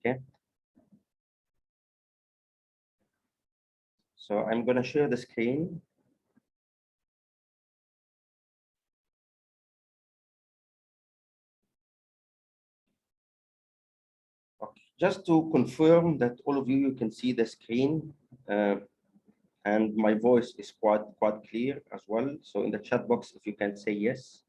Okay. So I'm going to share the screen. Okay. Just to confirm that all of you can see the screen, and my voice is quite clear as well. So in the chat box, if you can say yes.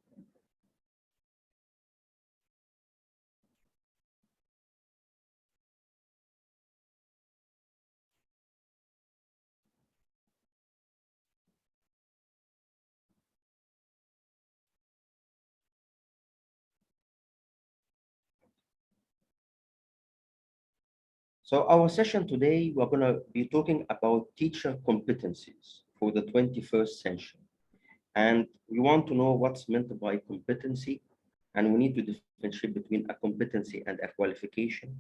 So our session today, we're going to be talking about teacher competencies for the 21st century. And we want to know what's meant by competency, and we need to differentiate between a competency and a qualification.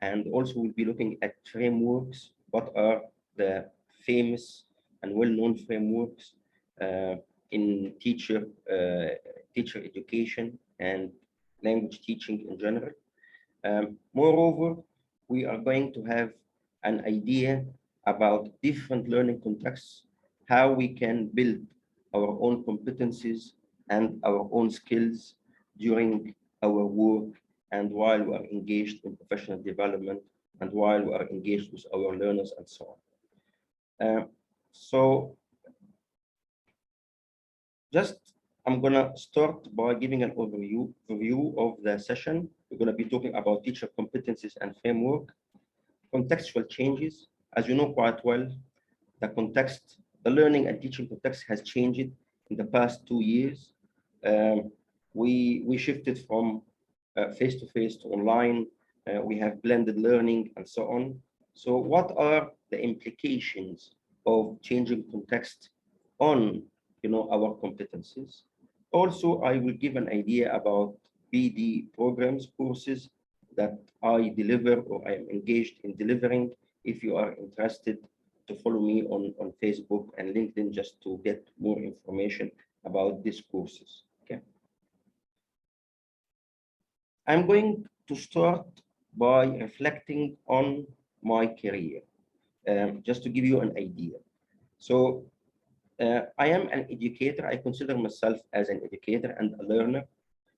And also we'll be looking at frameworks. What are the famous and well-known frameworks in teacher education and language teaching in general. Moreover, we are going to have an idea about different learning contexts, how we can build our own competencies and our own skills during our work and while we are engaged in professional development and while we are engaged with our learners and so on. So just I'm gonna start by giving an overview of the session. We're gonna be talking about teacher competencies and framework, contextual changes. As you know quite well, the learning and teaching context has changed in the past 2 years. We shifted from face-to-face to online. We have blended learning and so on. So what are the implications of changing context on our competencies? Also, I will give an idea about BD programs, courses that I deliver or I am engaged in delivering. If you are interested to follow me on Facebook and LinkedIn just to get more information about these courses. Okay. I'm going to start by reflecting on my career, just to give you an idea. So I am an educator. I consider myself as an educator and a learner,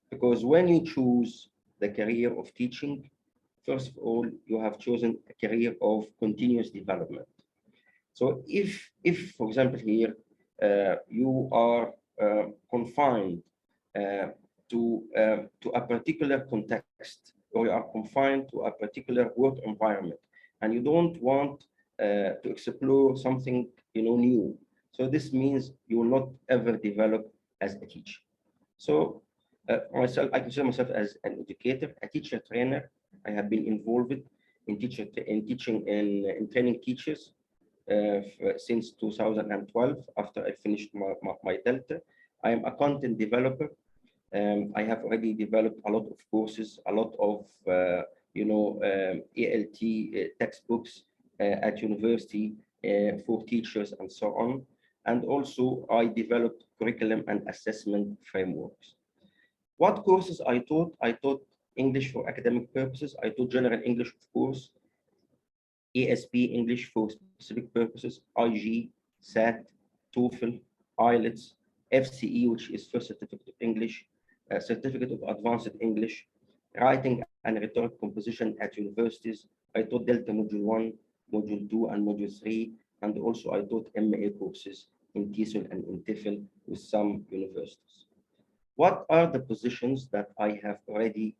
because when you choose the career of teaching, first of all, you have chosen a career of continuous development. So if for example, here, you are confined to a particular context, or you are confined to a particular work environment, and you don't want to explore something new, so this means you will not ever develop as a teacher. So I consider myself as an educator, a teacher trainer. I have been involved in teaching in training teachers since 2012, after I finished my Delta. I am a content developer. I have already developed a lot of courses, a lot of ALT textbooks at university for teachers and so on. And also I developed curriculum and assessment frameworks. What courses I taught? I taught English for academic purposes. I taught general English, of course, ASP English for specific purposes, IG, SAT, TOEFL, IELTS, FCE, which is First Certificate of English, Certificate of Advanced English, Writing and Rhetoric Composition at universities. I taught Delta Module 1, Module 2, and Module 3, and also I taught MA courses in TESOL and in TEFL with some universities. What are the positions that I have already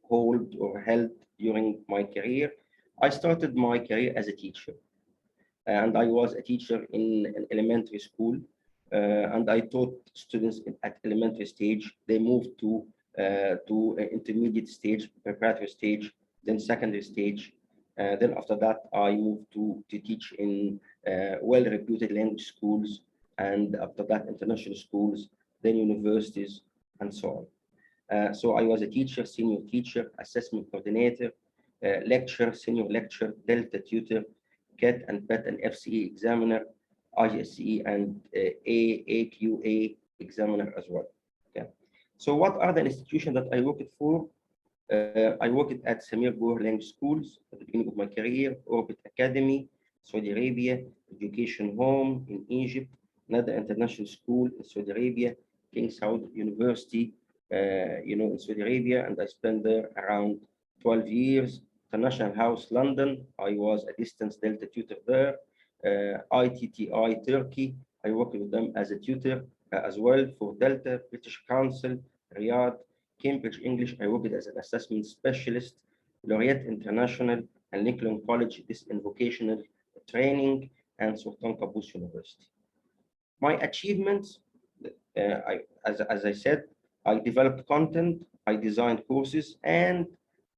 hold or held during my career? I started my career as a teacher, and I was a teacher in an elementary school, and I taught students at elementary stage. They moved to intermediate stage, preparatory stage, then secondary stage. Then after that, I moved to teach in well-reputed language schools, and after that, international schools, then universities, and so on. So I was a teacher, senior teacher, assessment coordinator, lecturer, senior lecturer, Delta tutor, CAT and PET and FCE examiner, IGSE and AQA examiner as well. Okay. So what are the institutions that I worked for? I worked at Samir Gour Language Schools at the beginning of my career, Orbit Academy, Saudi Arabia, Education Home in Egypt, another international school in Saudi Arabia, King Saud University, in Saudi Arabia, and I spent there around 12 years. International House London, I was a distance Delta tutor there. ITTI Turkey, I worked with them as a tutor as well for Delta, British Council, Riyadh, Cambridge English, I worked as an assessment specialist, Laureate International, and Lincoln College, this in vocational training, and Sultan Qaboos University. My achievements, as I said, I developed content, I designed courses, and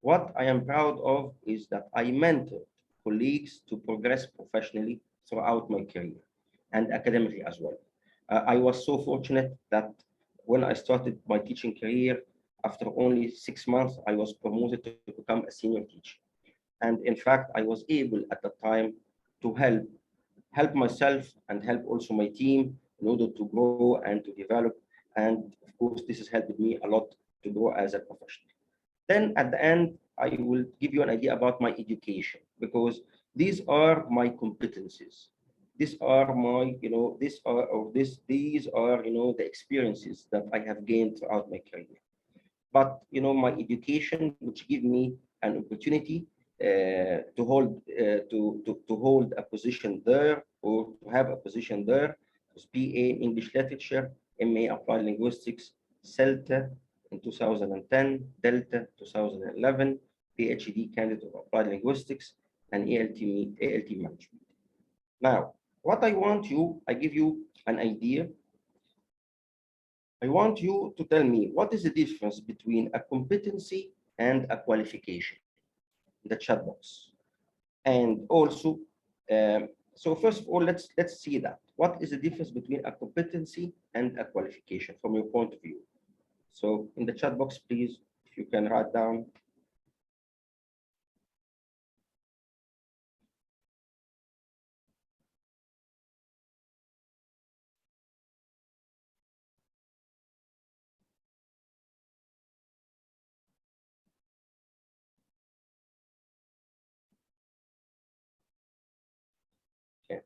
what I am proud of is that I mentored colleagues to progress professionally throughout my career and academically as well. I was so fortunate that when I started my teaching career, after only 6 months, I was promoted to become a senior teacher. And in fact, I was able at that time to help myself and help also my team in order to grow and to develop. And of course, this has helped me a lot to grow as a professional. Then at the end, I will give you an idea about my education because these are my competencies. These are my, these are, the experiences that I have gained throughout my career. But, my education, which give me an opportunity to hold a position there or to have a position there, was BA English Literature, MA Applied Linguistics, CELTA in 2010, Delta 2011, PhD candidate of Applied Linguistics, and ALT Management. Now, what I give you an idea. I want you to tell me what is the difference between a competency and a qualification in the chat box. And also, so first of all, let's see that. What is the difference between a competency and a qualification from your point of view? So in the chat box, please, if you can write down. Okay.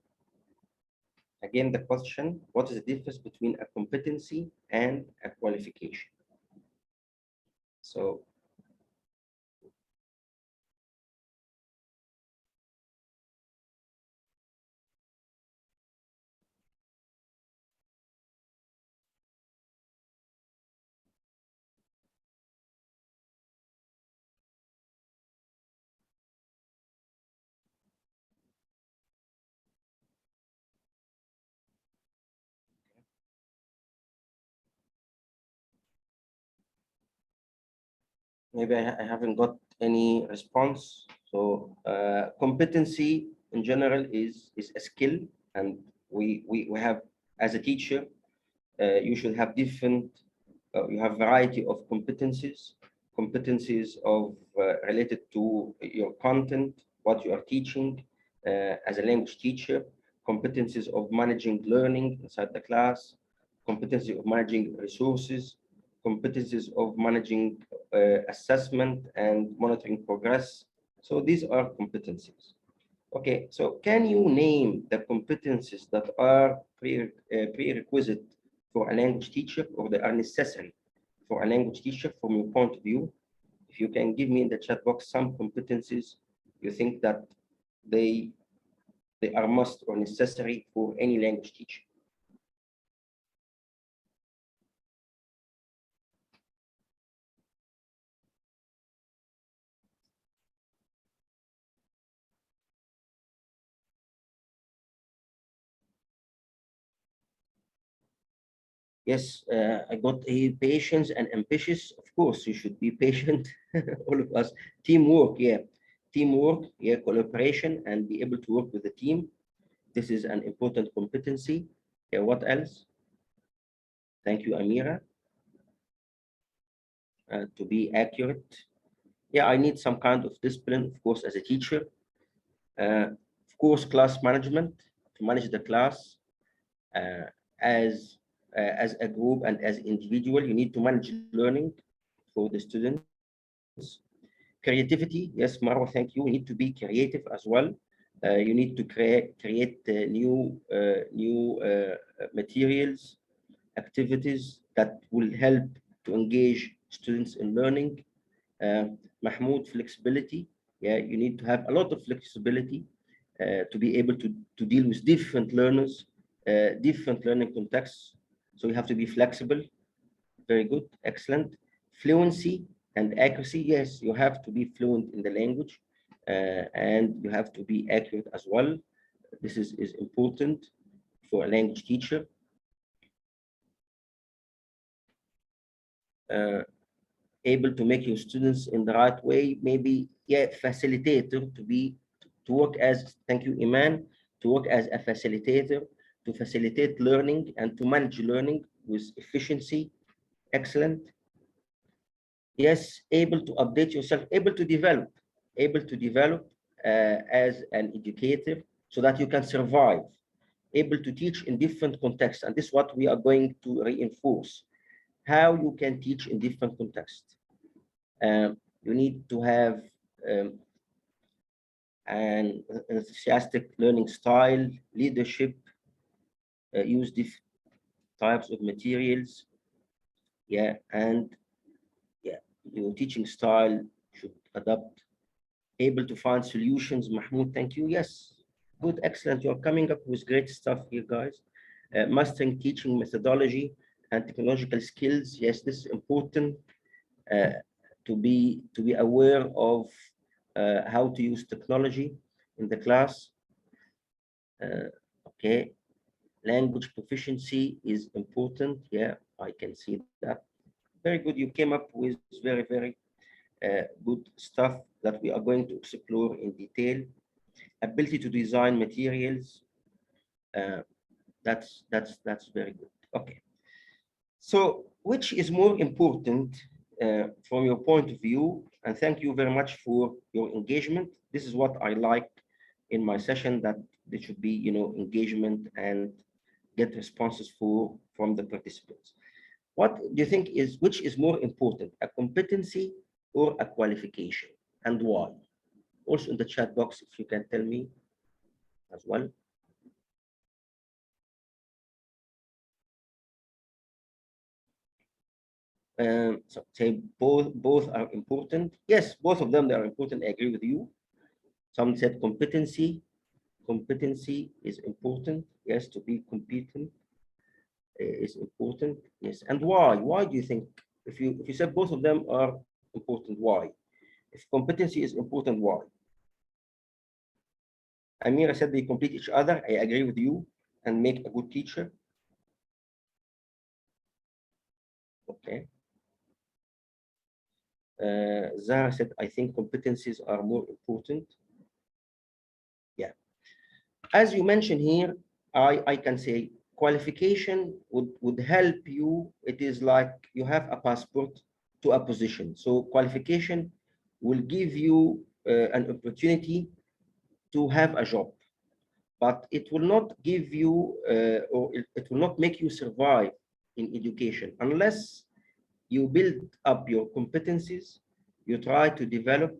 Again, the question, what is the difference between a competency and a qualification? So maybe I haven't got any response. So competency in general is a skill, and we have, as a teacher, you should have different, you have variety of competencies of related to your content, what you are teaching as a language teacher, competencies of managing learning inside the class, competency of managing resources, competencies of managing assessment and monitoring progress. So these are competencies. Okay, so can you name the competencies that are prerequisite for a language teacher or they are necessary for a language teacher from your point of view? If you can give me in the chat box some competencies you think that they they are must or necessary for any language teacher. Yes, I got a patience and ambitious. Of course, you should be patient, all of us. Teamwork, yeah. Teamwork, yeah, collaboration, and be able to work with the team. This is an important competency. Yeah, what else? Thank you, Amira. To be accurate. Yeah, I need some kind of discipline, of course, as a teacher. Of course, class management, to manage the class uh, as as a group and as individual. You need to manage learning for the students. Creativity, yes, Marwa, thank you. You need to be creative as well. You need to create new materials, activities that will help to engage students in learning. Uh, Mahmoud, flexibility. Yeah, you need to have a lot of flexibility to be able to deal with different learners, different learning contexts. So you have to be flexible. Very good, excellent. Fluency and accuracy. Yes, you have to be fluent in the language and you have to be accurate as well. This is important for a language teacher. Uh, Able to make your students in the right way, maybe, yeah, facilitator, to work as, thank you, Iman, to work as a facilitator, to facilitate learning and to manage learning with efficiency. Excellent. Yes, able to update yourself, able to develop as an educator so that you can survive, able to teach in different contexts. And this is what we are going to reinforce, how you can teach in different contexts. You need to have um, an enthusiastic learning style, leadership, use different types of materials. Yeah, and yeah, your teaching style should adapt. Able to find solutions. Mahmoud, thank you. Yes, good, excellent. You're coming up with great stuff here, guys. Mastering teaching methodology and technological skills. Yes, this is important uh, to be aware of how to use technology in the class. Uh, okay, language proficiency is important. Yeah, I can see that. Very good. You came up with very good stuff that we are going to explore in detail. Ability to design materials. Uh, that's very good. Okay. So, which is more important from your point of view? And thank you very much for your engagement. This is what I like in my session, that there should be, engagement and get responses from the participants. What do you think is, which is more important, a competency or a qualification, and why? Also in the chat box, if you can tell me as well. So say both are important. Yes, both of them, they are important. I agree with you. Some said competency. Competency is important. Yes, to be competent is important. Yes, and why? Why do you think? If you said both of them are important, why? If competency is important, why? Amira said they complete each other. I agree with you and make a good teacher. Okay. Zara said, I think competencies are more important. Yeah. As you mentioned here, I can say qualification would help you. It is like you have a passport to a position. So qualification will give you an opportunity to have a job, but it will not give you or it will not make you survive in education unless you build up your competencies, you try to develop,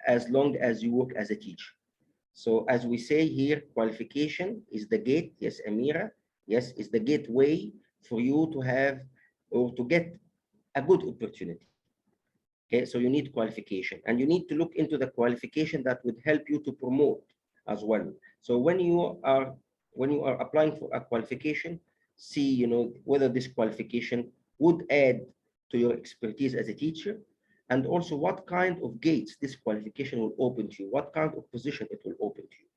as long as you work as a teacher. So as we say here, qualification is the gate. Yes, Amira. Yes, is the gateway for you to have or to get a good opportunity. Okay, so you need qualification and you need to look into the qualification that would help you to promote as well. So when you are applying for a qualification, see, whether this qualification would add to your expertise as a teacher, and also what kind of gates this qualification will open to you, what kind of position it will open to you.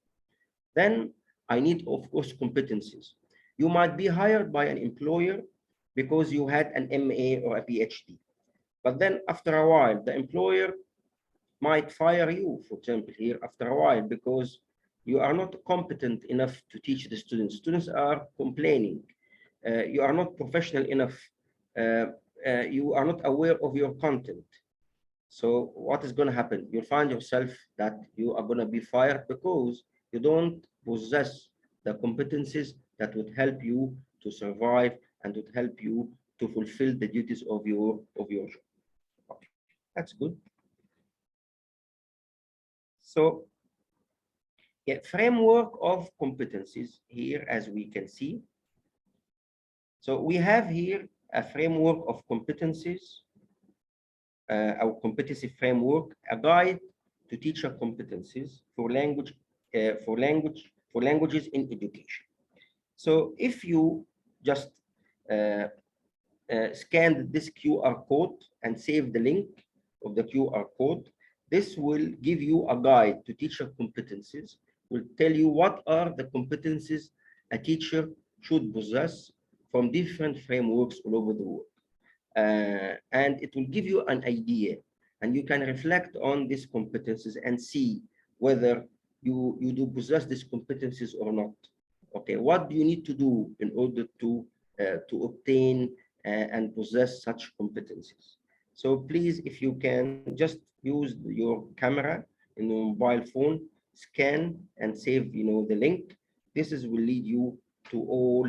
Then I need, of course, competencies. You might be hired by an employer because you had an MA or a PhD. But then after a while, the employer might fire you, for example, here after a while, because you are not competent enough to teach the students. Students are complaining. You are not professional enough. Uh, you are not aware of your content. So what is going to happen? You'll find yourself that you are going to be fired because you don't possess the competencies that would help you to survive and would help you to fulfill the duties of your job. That's good. So, yeah, framework of competencies here, as we can see. So we have here a framework of competencies, our competency framework, a guide to teacher competencies for languages in education. So if you just uh, scan this QR code and save the link of the QR code, this will give you a guide to teacher competencies, will tell you what are the competencies a teacher should possess from different frameworks all over the world. And it will give you an idea, and you can reflect on these competencies and see whether you do possess these competencies or not. Okay, what do you need to do in order to obtain and possess such competencies? So please, if you can just use your camera in your mobile phone, scan and save, the link. This is will lead you to all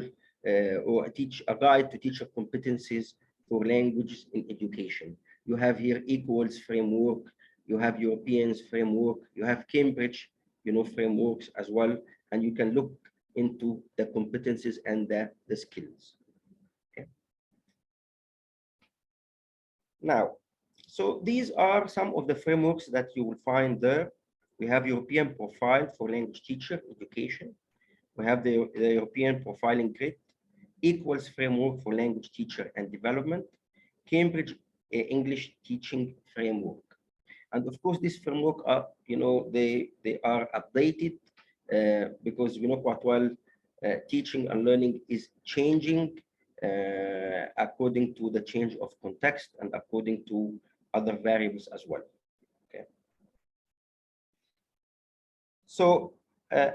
or teach a guide to teacher competencies for languages in education. You have here equals framework, you have Europeans framework, you have Cambridge, frameworks as well, and you can look into the competencies and the skills. Okay. Now, so these are some of the frameworks that you will find there. We have European profile for language teacher education. We have the European profiling grid, equals framework for language teacher and development, Cambridge English teaching framework. And of course, this framework are, they are updated because we know quite well teaching and learning is changing according to the change of context and according to other variables as well. Okay. So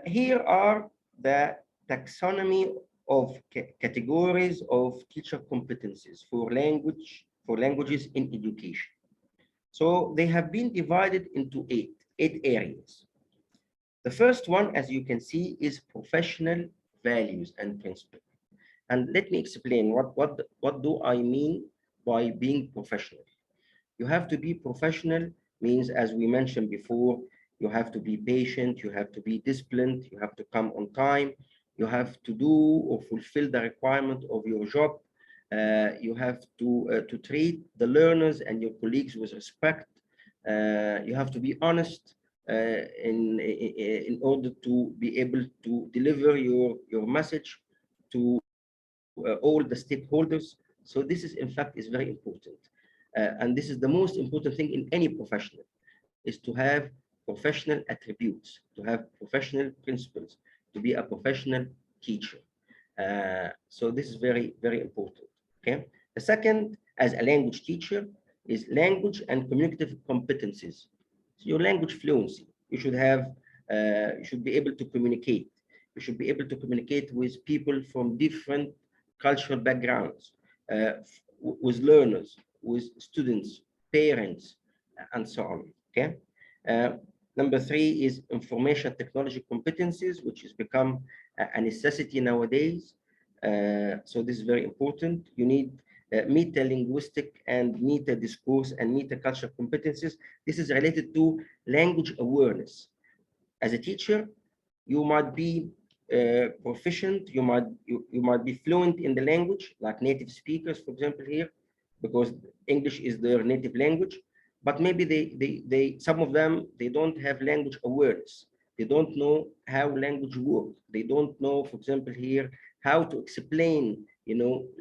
here are the taxonomy of categories of teacher competencies for languages in education. So they have been divided into eight areas. The first one, as you can see, is professional values and principles. And let me explain what do I mean by being professional. You have to be professional means, as we mentioned before, you have to be patient, you have to be disciplined, you have to come on time, you have to do or fulfill the requirement of your job. You have to treat the learners and your colleagues with respect. You have to be honest in order to be able to deliver your message to all the stakeholders. So this is, in fact, is very important. And this is the most important thing in any professional, is to have professional attributes, to have professional principles, to be a professional teacher. So this is very, very important. Okay. The second, as a language teacher, is language and communicative competencies. So your language fluency. You should be able to communicate. You should be able to communicate with people from different cultural backgrounds, with learners, with students, parents, and so on. Okay. Uh, Number three is information technology competencies, which has become a necessity nowadays. So this is very important. You need meta-linguistic and meta-discourse and meta-culture competencies. This is related to language awareness. As a teacher, you might be proficient, you might be fluent in the language, like native speakers, for example, here, because English is their native language. But maybe they some of them, they don't have language awareness. They don't know how language works. They don't know, for example, here, how to explain,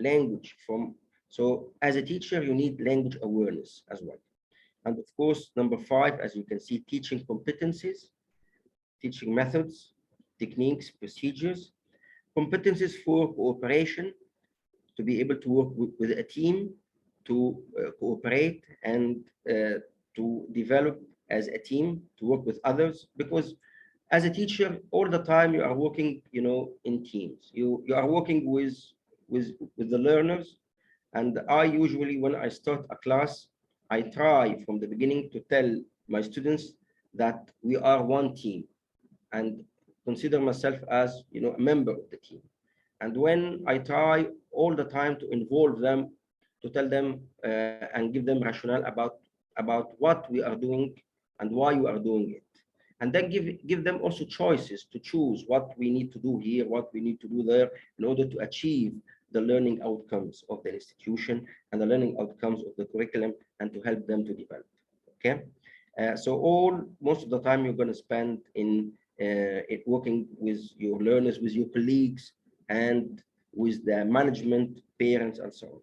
language from. So as a teacher, you need language awareness as well. And of course, number five, as you can see, teaching competencies, teaching methods, techniques, procedures, competencies for cooperation, to be able to work with a team, to cooperate and to develop as a team, to work with others. Because as a teacher, all the time you are working, in teams. You are working with the learners. And I usually, when I start a class, I try from the beginning to tell my students that we are one team, and consider myself as, a member of the team. And when I try all the time to involve them, to tell them and give them rationale about about what we are doing and why we are doing it. And then give them also choices to choose what we need to do here, what we need to do there, in order to achieve the learning outcomes of the institution and the learning outcomes of the curriculum, and to help them to develop. Okay, so most of the time you're going to spend in it working with your learners, with your colleagues, and with the management, parents, and so on.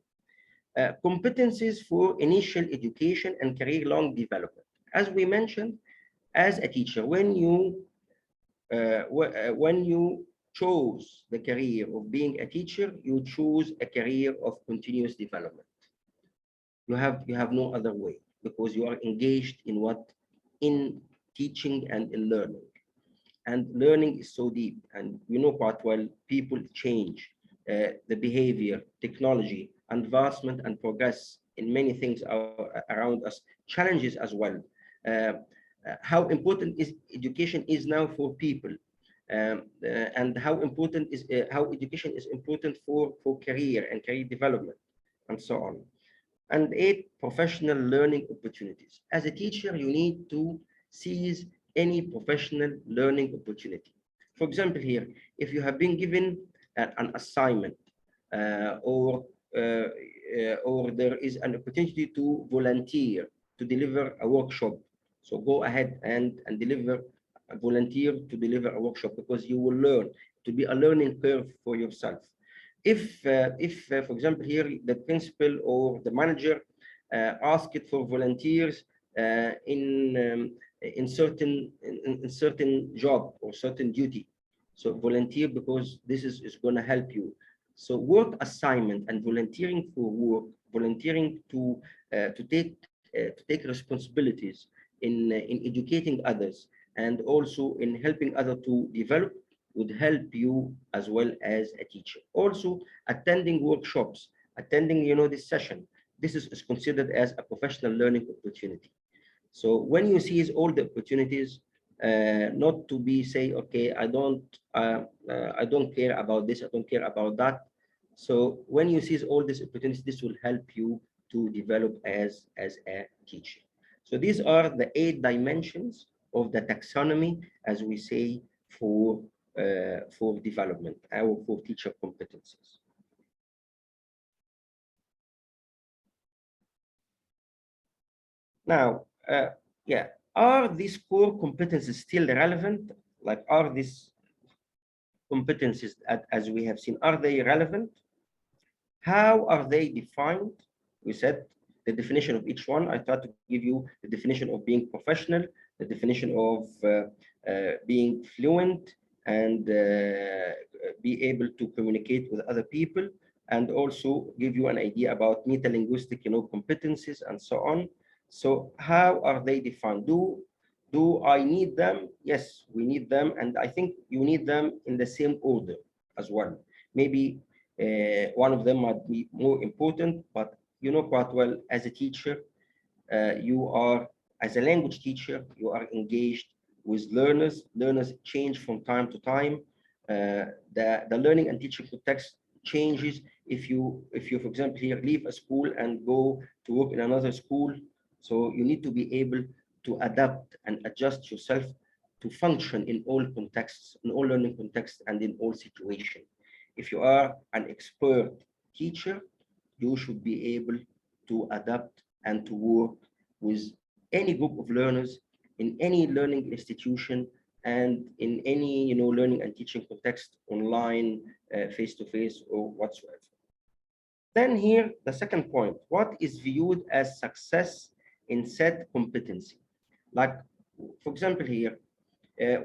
Competencies for initial education and career-long development. As we mentioned, as a teacher, when you chose the career of being a teacher, you choose a career of continuous development. You have no other way, because you are engaged in teaching and in learning. And learning is so deep, and you know quite well, people change, the behavior, technology, advancement and progress in many things around us, challenges as well. uh, how important is education is now for people, and how education is important for career and career development, and so on. And 8, professional learning opportunities. As a teacher, you need to seize any professional learning opportunity. For example, here, if you have been given an assignment, or there is an opportunity to volunteer to deliver a workshop, so go ahead and volunteer to deliver a workshop, because you will learn, to be a learning curve for yourself. If for example, here the principal or the manager ask it for volunteers in certain job or certain duty, so volunteer, because this is going to help you. So work assignment and volunteering for work, volunteering to take responsibilities in educating others, and also in helping others to develop, would help you as well as a teacher. Also, attending workshops, attending, this session, this is considered as a professional learning opportunity. So when you seize all the opportunities, not to be say, okay, I don't care about this, I don't care about that. So when you seize all these opportunities, this will help you to develop as a teacher. So these are the 8 dimensions of the taxonomy, as we say, for development, or for teacher competencies. Now, yeah, are these core competencies still relevant? Like, are these competencies, as we have seen, are they relevant? How are they defined? We said the definition of each one. I tried to give you the definition of being professional, the definition of being fluent, and be able to communicate with other people, and also give you an idea about meta-linguistic, competencies, and so on. So how are they defined? Do I need them? Yes, we need them, and I think you need them in the same order as well. Maybe one of them might be more important, but you know quite well, as a teacher, you are, as a language teacher, you are engaged with learners. Learners change from time to time. The learning and teaching context changes. If you, for example, here leave a school and go to work in another school, so you need to be able to adapt and adjust yourself to function in all contexts, in all learning contexts, and in all situations. If you are an expert teacher, you should be able to adapt and to work with any group of learners in any learning institution, and in any learning and teaching context, online, face-to-face, or whatsoever. Then here, the second point: what is viewed as success in said competency? Like, for example, here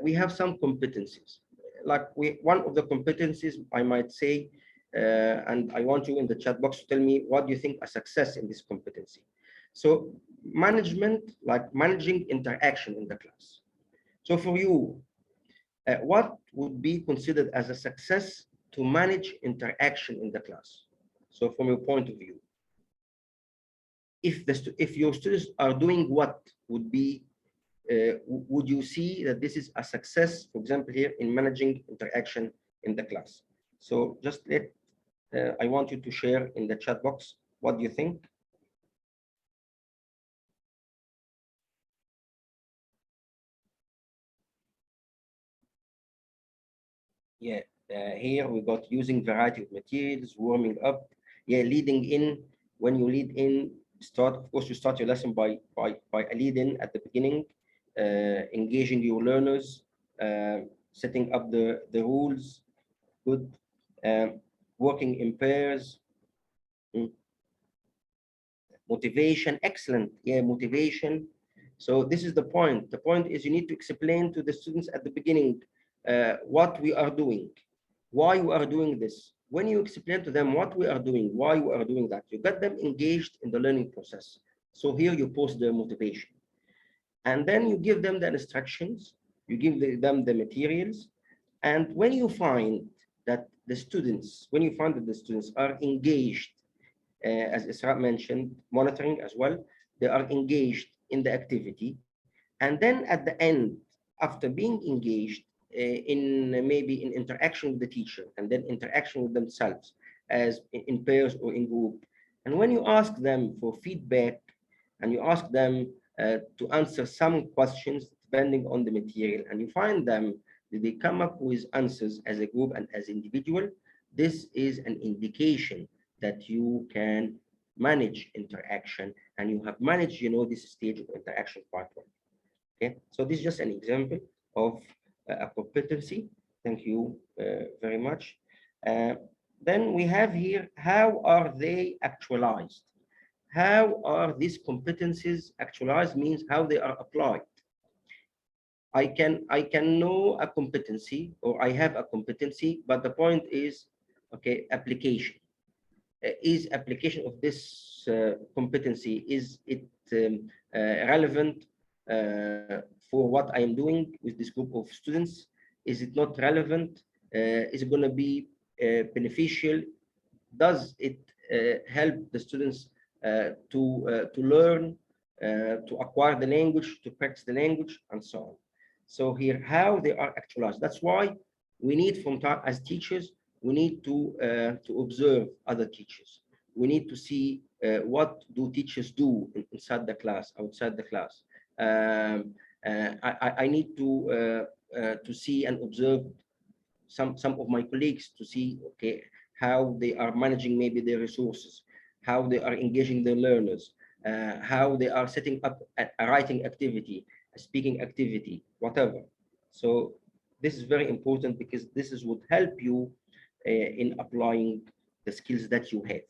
we have some competencies. Like, one of the competencies, I might say, and I want you in the chat box to tell me what do you think a success in this competency. So management, like managing interaction in the class. So for you, what would be considered as a success to manage interaction in the class? So from your point of view, if your students are doing what, would you see that this is a success, for example, here in managing interaction in the class? So just I want you to share in the chat box, what do you think? Yeah, here we got using variety of materials, warming up. Yeah, leading in. When you lead in, start. Of course, you start your lesson by a lead in at the beginning, engaging your learners, setting up the rules. Good. Working in pairs. Mm, Motivation, excellent. Yeah, motivation. So this is the point. The point is you need to explain to the students at the beginning what we are doing, why we are doing this. When you explain to them what we are doing, why we are doing that, you get them engaged in the learning process. So here you post their motivation. And then you give them the instructions, you give them the materials. And when you find that the students, when you find that the students are engaged, as Isra mentioned, monitoring as well. They are engaged in the activity. And then at the end, after being engaged in maybe in interaction with the teacher and then interaction with themselves as in pairs or in group. And when you ask them for feedback and you ask them to answer some questions depending on the material, and you find them that they come up with answers as a group and as individual, this is an indication that you can manage interaction and you have managed, this stage of interaction quite well. Okay, so this is just an example of a competency. Thank you very much. Uh, then we have here, how are they actualized? How are these competencies actualized means how they are applied. I can know a competency or I have a competency, but the point is, okay, application. Is application of this competency, is it relevant for what I am doing with this group of students? Is it not relevant? Is it going to be beneficial? Does it help the students to learn, to acquire the language, to practice the language, and so on? So here, how they are actualized. That's why we need from time as teachers, we need to observe other teachers. We need to see what do teachers do inside the class, outside the class. I need to see and observe some of my colleagues to see, okay, how they are managing maybe their resources, how they are engaging their learners, how they are setting up a writing activity, a speaking activity, whatever. So this is very important because this is what help you in applying the skills that you have.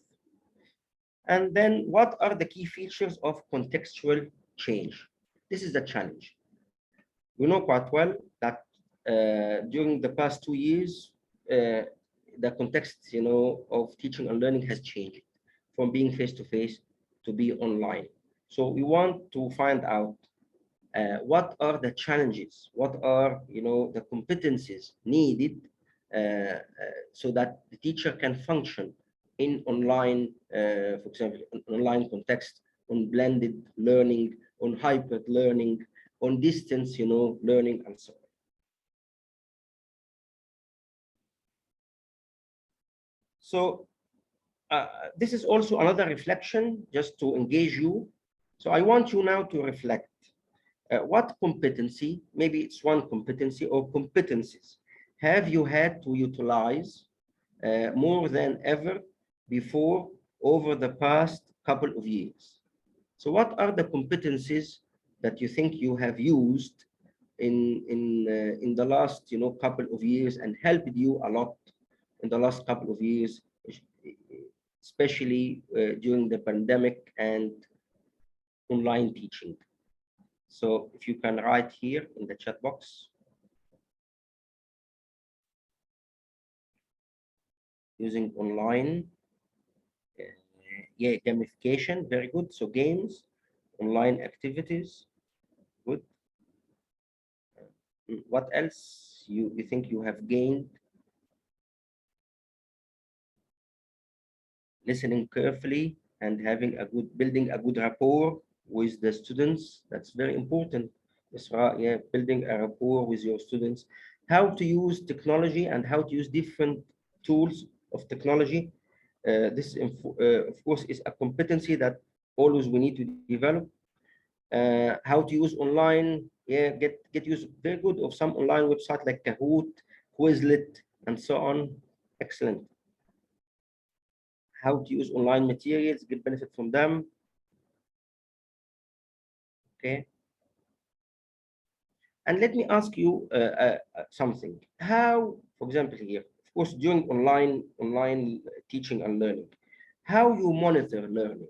And then what are the key features of contextual change? This is the challenge. We know quite well that during the past 2 years, the context, of teaching and learning has changed from being face-to-face to be online. So we want to find out what are the challenges, what are, the competencies needed so that the teacher can function in online, for example, an online context, on blended learning, on hybrid learning, on distance, learning, and so on. So this is also another reflection just to engage you. So I want you now to reflect what competency, maybe it's one competency or competencies, have you had to utilize more than ever before over the past couple of years? So what are the competencies that you think you have used in the last couple of years and helped you a lot in the last couple of years, especially during the pandemic and online teaching? So if you can write here in the chat box, using online, yeah, gamification, very good. So games, online activities, good. What else you think you have gained? Listening carefully and having a good, building a good rapport with the students. That's very important. Isra, yeah, building a rapport with your students. How to use technology and how to use different tools of technology. This, of course, is a competency that always we need to develop. How to use online, yeah, get use very good of some online website like Kahoot, Quizlet, and so on. Excellent. How to use online materials, get benefit from them. Okay. And let me ask you something. How, for example, here, of course, during online teaching and learning, how you monitor learning?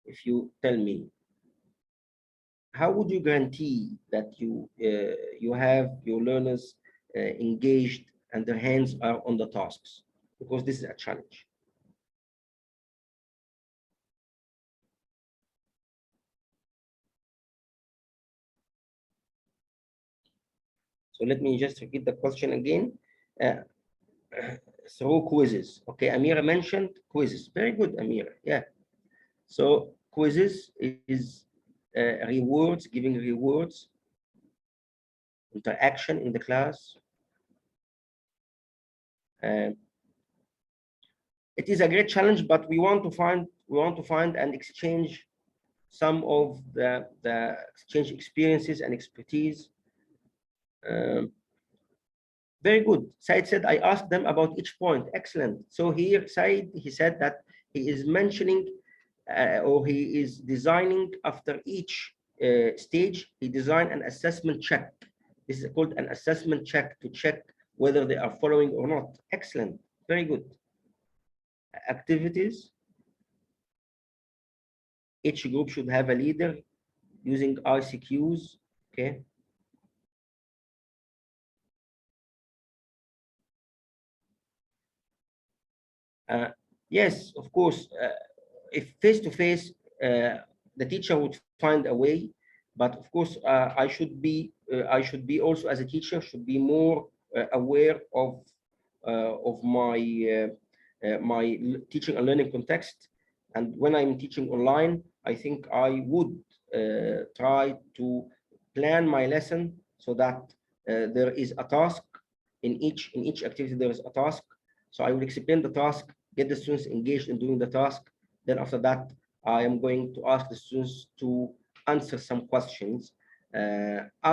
If you tell me, how would you guarantee that you have your learners engaged and their hands are on the tasks? Because this is a challenge. So let me just repeat the question again. Uh, through quizzes. Okay, Amira mentioned quizzes. Very good, Amira. Yeah. So quizzes is rewards, giving rewards, interaction in the class. Uh, it is a great challenge, but we want to find and exchange some of the exchange experiences and expertise. Um, Very good. Said said, I asked them about each point. Excellent. So here, Said, he said that he is mentioning or he is designing after each stage, he designed an assessment check. This is called an assessment check to check whether they are following or not. Excellent. Very good. Activities. Each group should have a leader using ICQs. Okay. Uh, yes, of course. If face to face, the teacher would find a way. But of course, I should be also as a teacher should be more aware of my teaching and learning context. And when I'm teaching online, I think I would try to plan my lesson so that there is a task in each activity. There is a task, so I will explain the task, get the students engaged in doing the task. Then after that, I am going to ask the students to answer some questions.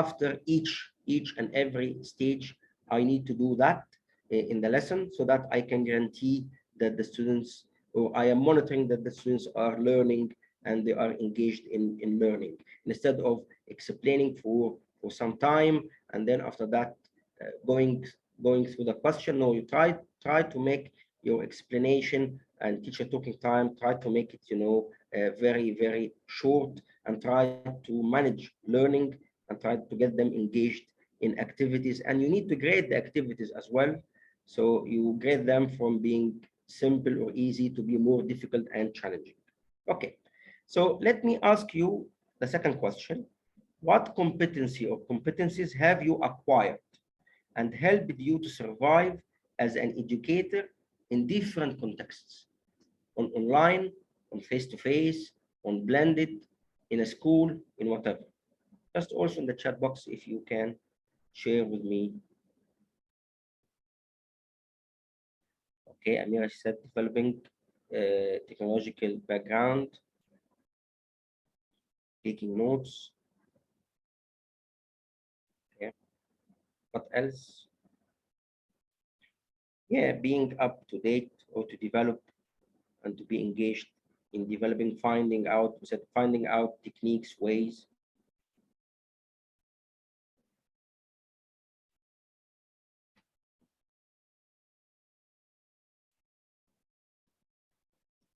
After each and every stage, I need to do that in the lesson so that I can guarantee that the students, or I am monitoring that the students are learning and they are engaged in learning, instead of explaining for some time and then after that going through the question. No, you try to make your explanation and teacher talking time, try to make it, very, very short, and try to manage learning and try to get them engaged in activities. And you need to grade the activities as well. So you grade them from being simple or easy to be more difficult and challenging. Okay, so let me ask you the second question. What competency or competencies have you acquired and helped you to survive as an educator in different contexts, on online, on face-to-face, on blended, in a school, in whatever? Just also in the chat box, if you can share with me. Okay, Amira said developing technological background, taking notes. Okay, what else? Yeah, being up to date or to develop and to be engaged in developing, finding out, we said finding out techniques, ways.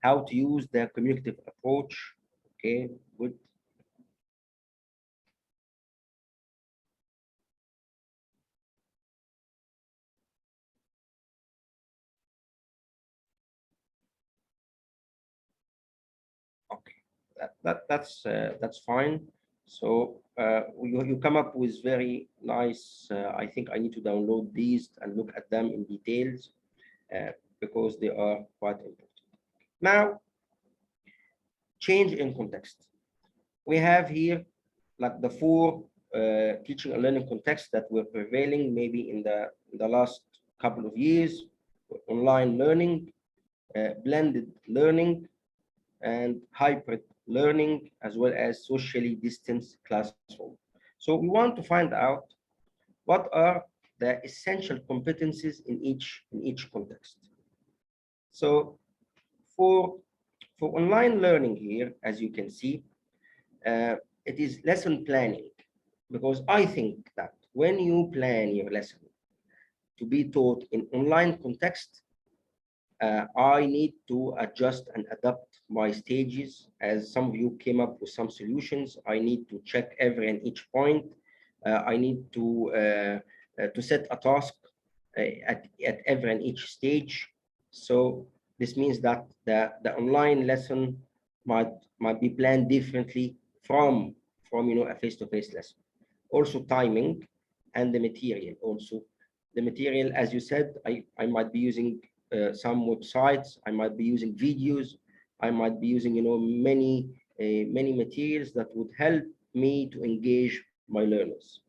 How to use the communicative approach. Okay, good. Okay, that's fine. So you come up with very nice. I think I need to download these and look at them in details because they are quite important. Now, change in context. We have here like the four teaching and learning contexts that were prevailing maybe in the last couple of years: online learning, blended learning, and hybrid learning, as well as socially distanced classroom. So we want to find out what are the essential competencies in each context. So for online learning here, as you can see, it is lesson planning, because I think that when you plan your lesson to be taught in online context, I need to adjust and adapt my stages, as some of you came up with some solutions. I need to check every and each point. I need to set a task at every and each stage. So this means that the online lesson might be planned differently from a face-to-face lesson. Also timing and the material. Also the material, as you said, I might be using some websites, I might be using videos, I might be using many materials that would help me to engage my learners.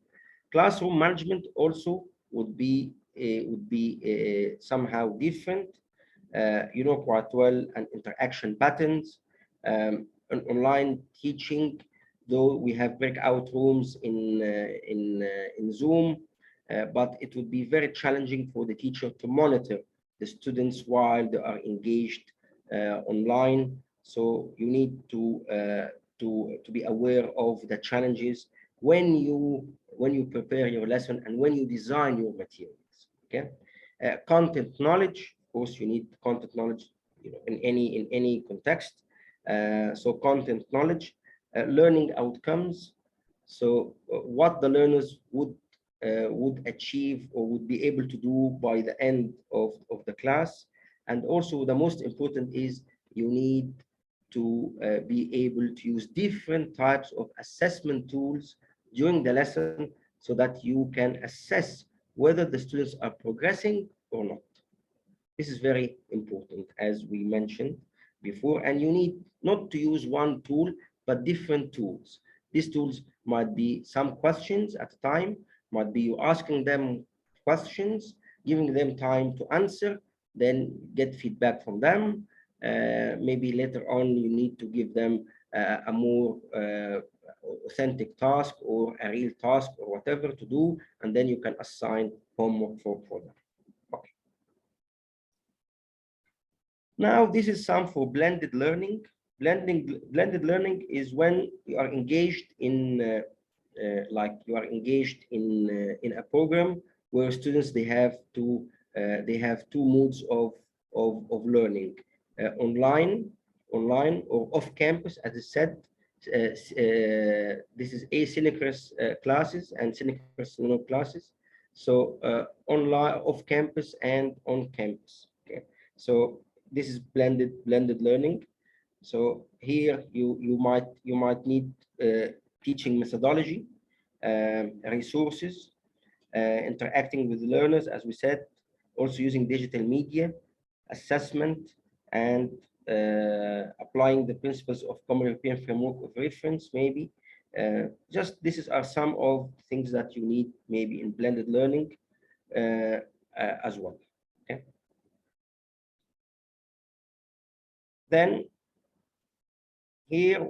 Classroom management also would be somehow different. You know quite well, and interaction patterns. Online teaching, though we have breakout rooms in Zoom, but it would be very challenging for the teacher to monitor the students while they are engaged online. So you need to be aware of the challenges when you prepare your lesson and when you design your materials. Okay, content knowledge. Of course, you need content knowledge, in any context. So content knowledge, learning outcomes. So what the learners would achieve or would be able to do by the end of the class. And also the most important is you need to be able to use different types of assessment tools during the lesson so that you can assess whether the students are progressing or not. This is very important, as we mentioned before, and you need not to use one tool, but different tools. These tools might be some questions at a time, might be you asking them questions, giving them time to answer, then get feedback from them. Maybe later on, you need to give them a more authentic task or a real task or whatever to do, and then you can assign homework for them. Okay. Now, this is some for blended learning. Blended learning is when you are engaged in a program where students they have two modes of learning, online or off campus, as I said. This is asynchronous classes and synchronous classes. So online, off campus, and on campus. Okay. So this is blended learning. So here you might need teaching methodology, resources, interacting with learners, as we said, also using digital media, assessment, and applying the principles of Common European Framework of Reference, maybe. Just these are some of things that you need maybe in blended learning as well. Okay. Then here,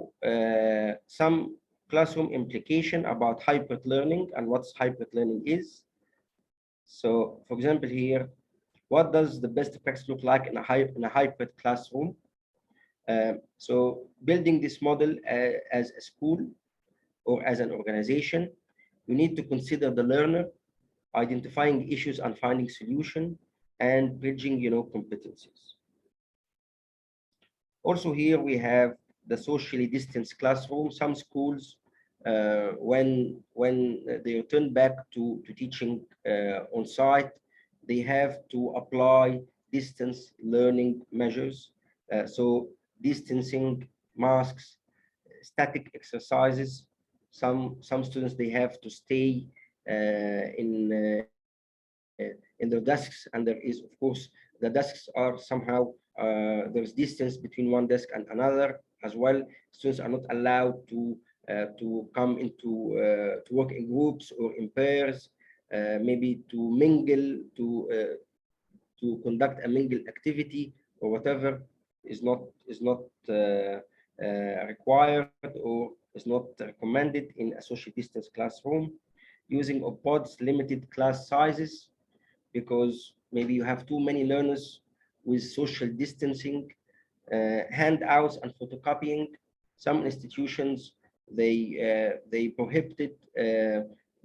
some classroom implication about hybrid learning and what hybrid learning is. So, for example, here, what does the best practice look like in a hybrid classroom? So, building this model as a school or as an organization, you need to consider the learner, identifying issues and finding solution, and bridging, competencies. Also here we have the socially distanced classroom. Some schools, when they return back to teaching on site, they have to apply distance learning measures. So distancing, masks, static exercises. Some students, they have to stay in their desks, and there is, of course, the desks are somehow there's distance between one desk and another as well. Students are not allowed to come to work in groups or in pairs, maybe to mingle, to conduct a mingle activity or whatever is not required or is not recommended in a social distance classroom. using of pods, limited class sizes, because maybe you have too many learners with social distancing, handouts and photocopying. Some institutions they prohibited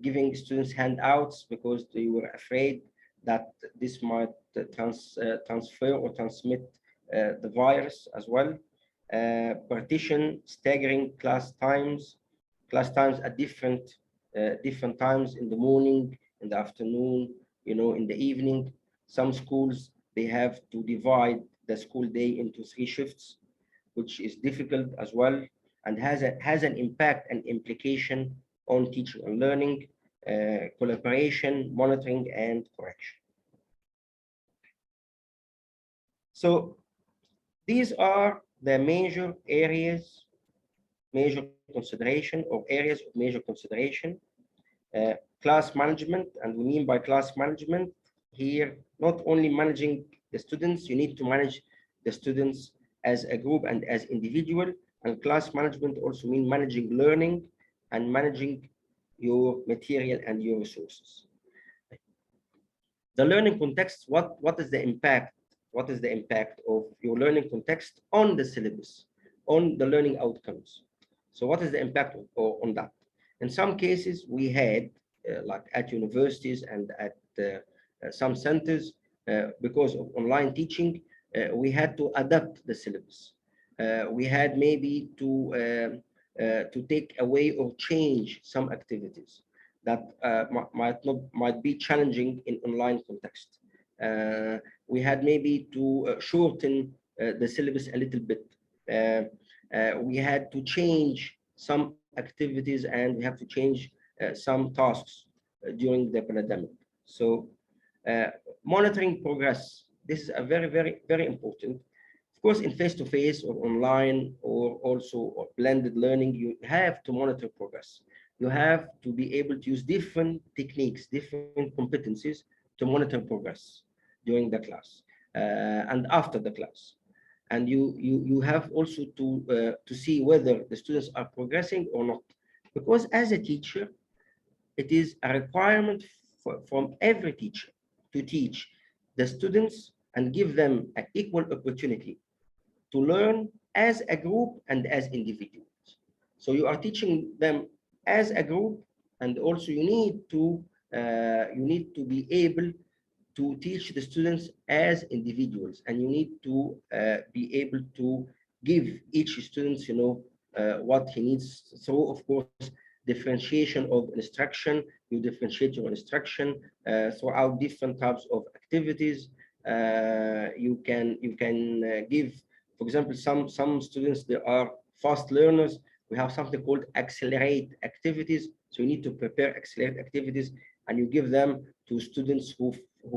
giving students handouts because they were afraid that this might transfer or transmit the virus as well. Partition, staggering class times at different times in the morning, in the afternoon, in the evening. Some schools they have to divide the school day into 3 shifts, which is difficult as well, and has an impact and implication on teaching and learning, collaboration, monitoring, and correction. So these are the major consideration or areas of major consideration. Class management, and we mean by class management here not only managing the students, you need to manage the students as a group and as individual, and class management also mean managing learning and managing your material and your resources. The learning context, what is the impact? What is the impact of your learning context on the syllabus, on the learning outcomes? So what is the impact on that? In some cases, we had, like at universities and at some centers, because of online teaching, we had to adapt the syllabus. We had maybe to take away or change some activities that might be challenging in online context. We had maybe to shorten the syllabus a little bit. We had to change some activities, and we have to change some tasks during the pandemic. So monitoring progress, this is a very important. Of course, in face-to-face or online or also or blended learning, you have to monitor progress. You have to be able to use different techniques, different competencies to monitor progress during the class and after the class. And you have also to see whether the students are progressing or not, because as a teacher, it is a requirement from every teacher to teach the students and give them an equal opportunity to learn as a group and as individuals. So you are teaching them as a group, and also you need to be able to teach the students as individuals, and you need to be able to give each student, what he needs. So, of course, differentiation of instruction. You differentiate your instruction throughout different types of activities. You can give, for example, some students they are fast learners. We have something called accelerate activities. So you need to prepare accelerate activities, and you give them to students who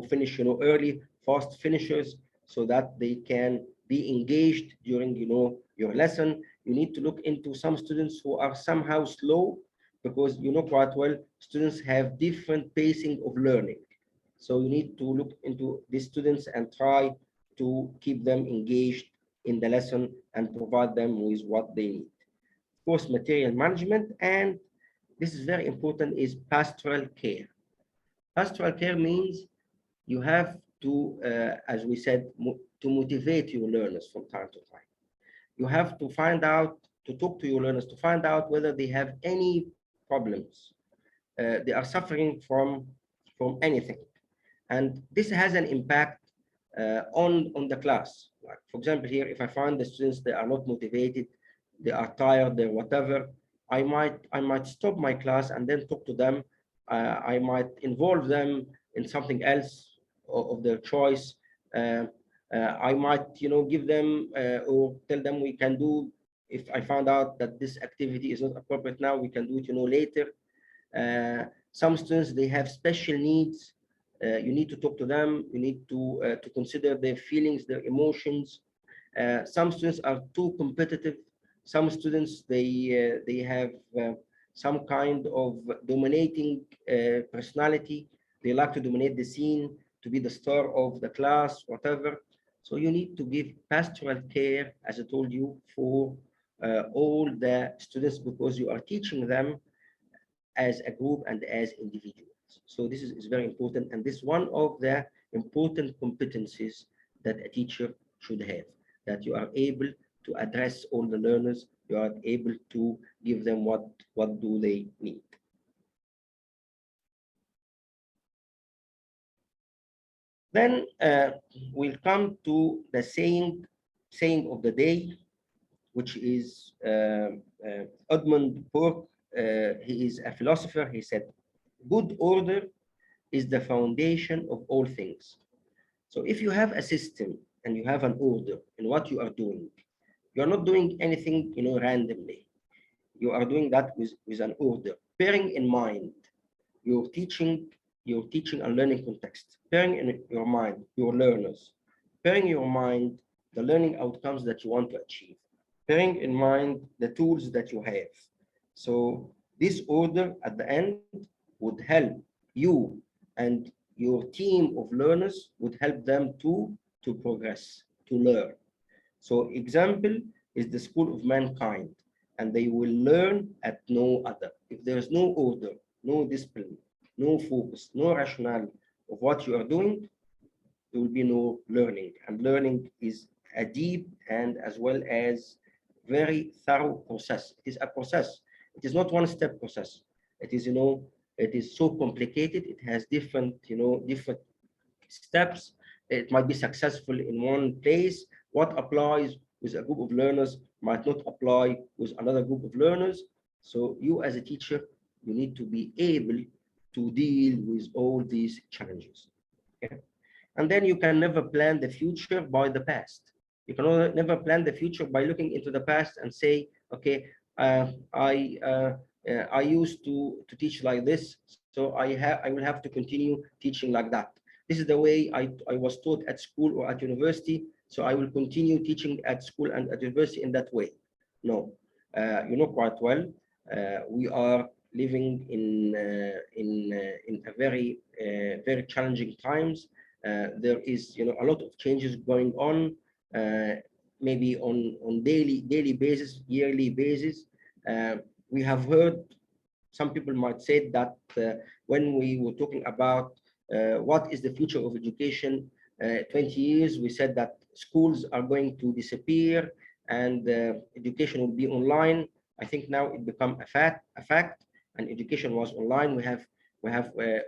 finish early, fast finishers, so that they can be engaged during your lesson. You need to look into some students who are somehow slow, because you know quite well students have different pacing of learning. So you need to look into these students and try to keep them engaged in the lesson and provide them with what they need. Of course, material management, and this is very important, is pastoral care. Pastoral care means you have to, as we said, to motivate your learners from time to time. You have to find out, to talk to your learners, to find out whether they have any problems. They are suffering from anything. And this has an impact on the class. Like, for example, here, if I find the students, they are not motivated, they are tired, they're whatever, I might stop my class and then talk to them. I might involve them in something else of their choice. I might, give them or tell them we can do. If I found out that this activity is not appropriate now, we can do it, later. Some students they have special needs. You need to talk to them. You need to consider their feelings, their emotions. Some students are too competitive. Some students they have some kind of dominating personality. They like to dominate the scene, to be the star of the class, whatever. So you need to give pastoral care, as I told you, for all the students, because you are teaching them as a group and as individuals. So this is very important, and this is one of the important competencies that a teacher should have, that you are able to address all the learners, you are able to give them what do they need. Then we'll come to the saying of the day, which is Edmund Burke. He is a philosopher. He said, "Good order is the foundation of all things." So if you have a system and you have an order in what you are doing, you are not doing anything, randomly. You are doing that with an order, bearing in mind your teaching, and learning context, bearing in your mind your learners, bearing in your mind the learning outcomes that you want to achieve, bearing in mind the tools that you have. So this order at the end would help you and your team of learners, would help them to progress, to learn. So example is the school of mankind, and they will learn at no other. If there is no order, no discipline, no focus, no rationale of what you are doing, there will be no learning. And learning is a deep and as well as very thorough process. It is a process. It is not one-step process. It is, it is so complicated. It has different, different steps. It might be successful in one place. What applies with a group of learners might not apply with another group of learners. So you as a teacher, you need to be able to deal with all these challenges. Okay? And then you can never plan the future by the past. You can never plan the future by looking into the past and say, okay, I used to teach like this, so I will have to continue teaching like that. This is the way I was taught at school or at university, so I will continue teaching at school and at university in that way. No, you know quite well, we are living in a very challenging times. There is, a lot of changes going on, maybe on daily basis, yearly basis. We have heard some people might say that when we were talking about what is the future of education 20 years, we said that schools are going to disappear and education will be online. I think now it become a fact, and education was online. We have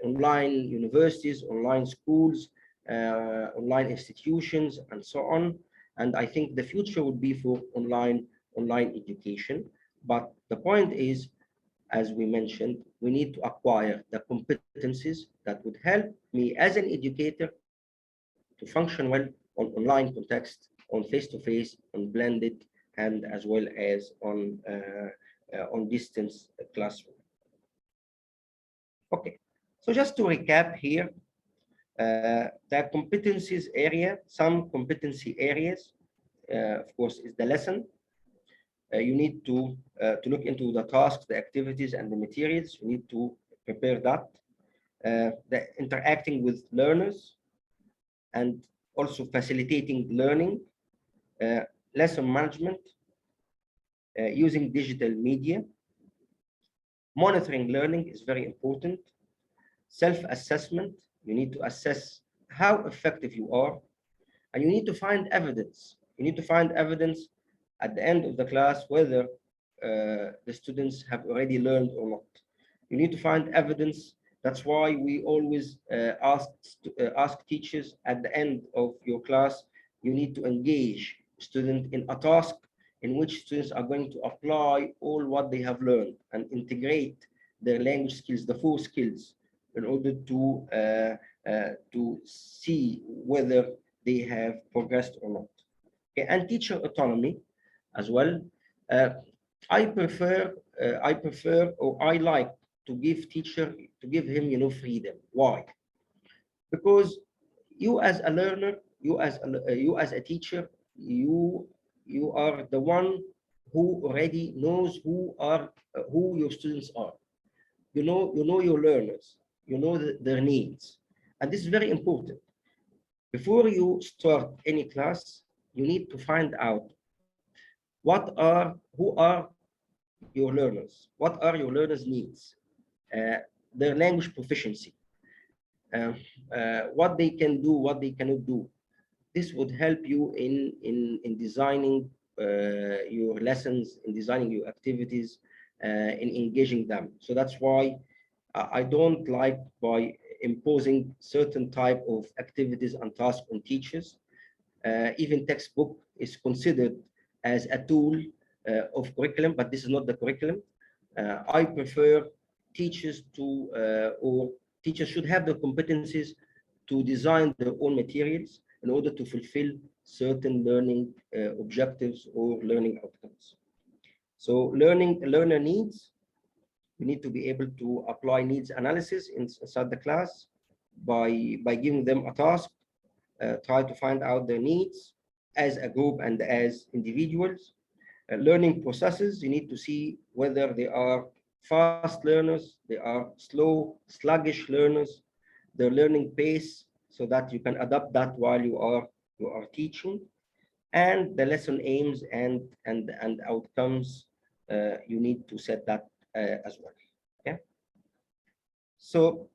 online universities, online schools, online institutions, and so on. And I think the future would be for online education. But the point is, as we mentioned, we need to acquire the competencies that would help me as an educator to function well on online context, on face-to-face, on blended, and as well as on distance classroom. Okay, so just to recap here, the competencies area, some competency areas, of course, is the lesson. You need to look into the tasks, the activities, and the materials. You need to prepare that. The interacting with learners and also facilitating learning, lesson management, using digital media, monitoring learning is very important. Self-assessment, you need to assess how effective you are, and you need to find evidence. You need to find evidence at the end of the class whether the students have already learned or not. You need to find evidence. That's why we always ask teachers at the end of your class, you need to engage students in a task in which students are going to apply all what they have learned and integrate their language skills, the 4 skills, in order to see whether they have progressed or not. Okay, and teacher autonomy as well. I prefer or I like to give him freedom. Why? Because you as a learner, you as a teacher, you are the one who already knows who your students are. You know your learners, you know their needs, and this is very important. Before you start any class, you need to find out who are your learners, what are your learners' needs, their language proficiency, what they can do, what they cannot do. This would help you in designing your lessons, in designing your activities, in engaging them. So that's why I don't like by imposing certain type of activities and tasks on teachers. Even textbook is considered as a tool of curriculum, but this is not the curriculum. I prefer teachers to, or teachers should have the competencies to design their own materials in order to fulfill certain learning objectives or learning outcomes. So learner needs, we need to be able to apply needs analysis inside the class by giving them a task, try to find out their needs as a group and as individuals. Learning processes, you need to see whether they are fast learners, they are slow, sluggish learners, their learning pace, so that you can adapt that while you are teaching, and the lesson aims and outcomes. You need to set that as well. Okay. So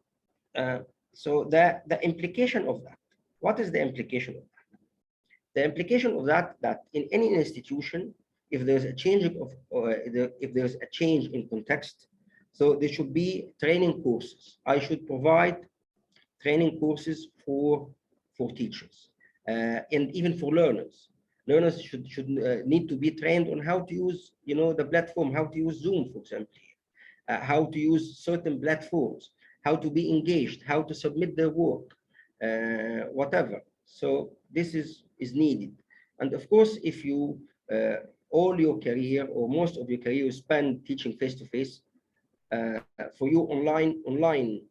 uh, so the implication of that. What is the implication of that? The implication of that in any institution, if there's a change of if there's a change in context, so there should be training courses. I should provide training courses for teachers and even for learners. Learners should need to be trained on how to use, the platform, how to use Zoom, for example, how to use certain platforms, how to be engaged, how to submit their work, whatever. So this is needed. And of course, if you all your career or most of your career you spend teaching face to face, for you online learning,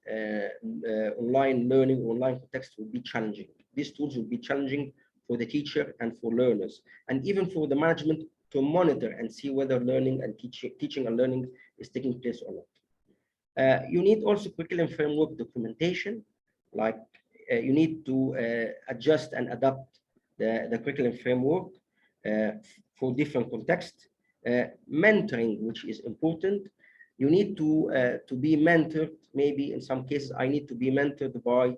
online context will be challenging. These tools will be challenging for the teacher and for learners, and even for the management to monitor and see whether learning and teaching and learning is taking place or not. You need also curriculum framework documentation, like you need to adjust and adapt the curriculum framework for different contexts. Mentoring, which is important. You need to be mentored. Maybe in some cases, I need to be mentored by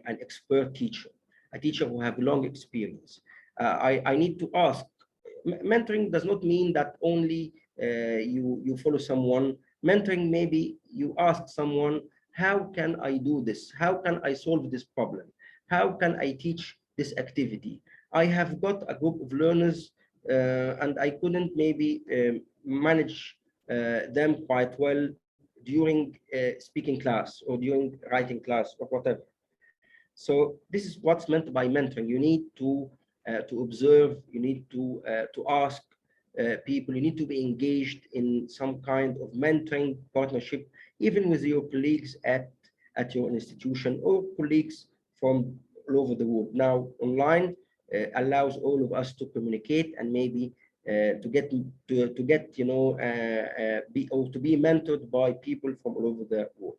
an expert teacher, a teacher who have long experience. I need to ask. Mentoring does not mean that only you follow someone. Mentoring, maybe you ask someone, how can I do this? How can I solve this problem? How can I teach this activity? I have got a group of learners and I couldn't maybe manage them quite well during speaking class or during writing class or whatever. So this is what's meant by mentoring. You need to observe, you need to ask people, you need to be engaged in some kind of mentoring partnership, even with your colleagues at your institution or colleagues from all over the world. Now, online allows all of us to communicate and maybe to get be or to be mentored by people from all over the world.